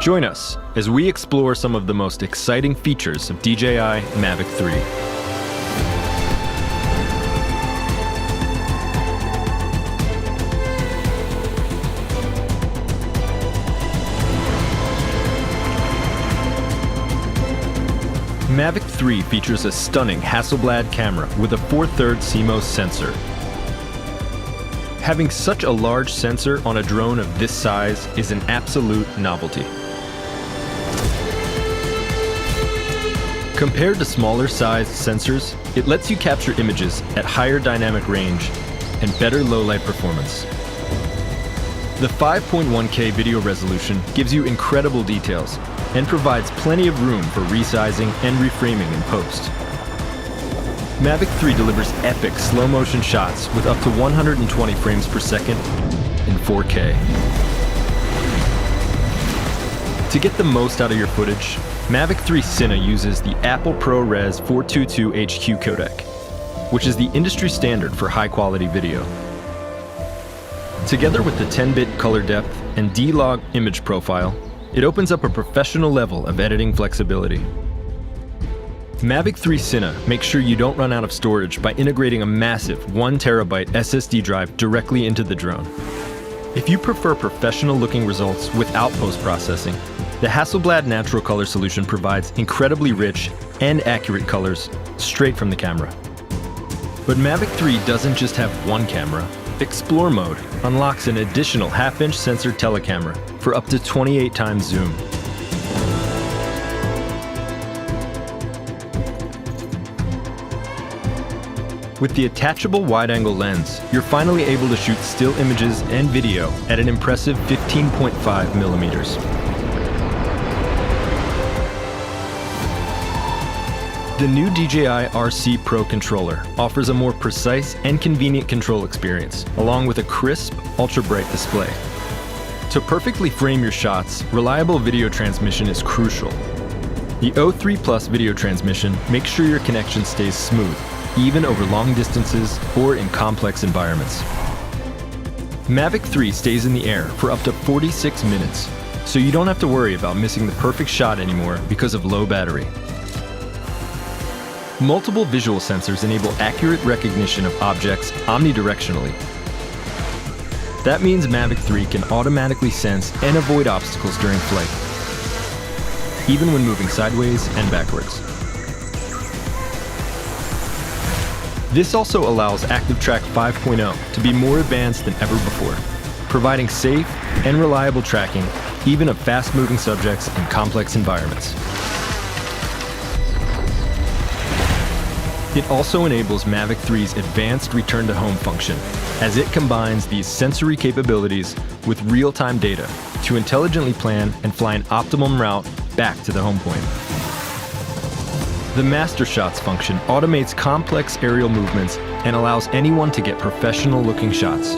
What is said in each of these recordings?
Join us as we explore some of the most exciting features of DJI Mavic 3. Mavic 3 features a stunning Hasselblad camera with a 4/3 CMOS sensor. Having such a large sensor on a drone of this size is an absolute novelty. Compared to smaller sized sensors, it lets you capture images at higher dynamic range and better low-light performance. The 5.1K video resolution gives you incredible details and provides plenty of room for resizing and reframing in post. Mavic 3 delivers epic slow-motion shots with up to 120 frames per second in 4K. To get the most out of your footage, Mavic 3 Cine uses the Apple ProRes 422 HQ codec, which is the industry standard for high-quality video. Together with the 10-bit color depth and D-Log image profile, it opens up a professional level of editing flexibility. Mavic 3 Cine makes sure you don't run out of storage by integrating a massive 1TB SSD drive directly into the drone. If you prefer professional-looking results without post-processing, the Hasselblad Natural Color solution provides incredibly rich and accurate colors straight from the camera. But Mavic 3 doesn't just have one camera. Explore mode unlocks an additional half-inch sensor telecamera for up to 28 times zoom. With the attachable wide-angle lens, you're finally able to shoot still images and video at an impressive 15.5 millimeters. The new DJI RC Pro controller offers a more precise and convenient control experience, along with a crisp, ultra-bright display. To perfectly frame your shots, reliable video transmission is crucial. The O3 Plus video transmission makes sure your connection stays smooth, even over long distances or in complex environments. Mavic 3 stays in the air for up to 46 minutes, so you don't have to worry about missing the perfect shot anymore because of low battery. Multiple visual sensors enable accurate recognition of objects omnidirectionally. That means Mavic 3 can automatically sense and avoid obstacles during flight, even when moving sideways and backwards. This also allows ActiveTrack 5.0 to be more advanced than ever before, providing safe and reliable tracking even of fast-moving subjects in complex environments. It also enables Mavic 3's advanced return-to-home function, as it combines these sensory capabilities with real-time data to intelligently plan and fly an optimum route back to the home point. The Master Shots function automates complex aerial movements and allows anyone to get professional-looking shots.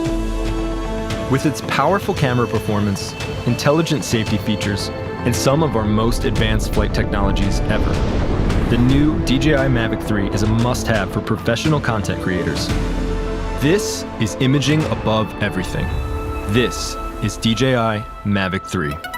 With its powerful camera performance, intelligent safety features, and some of our most advanced flight technologies ever, the new DJI Mavic 3 is a must-have for professional content creators. This is imaging above everything. This is DJI Mavic 3.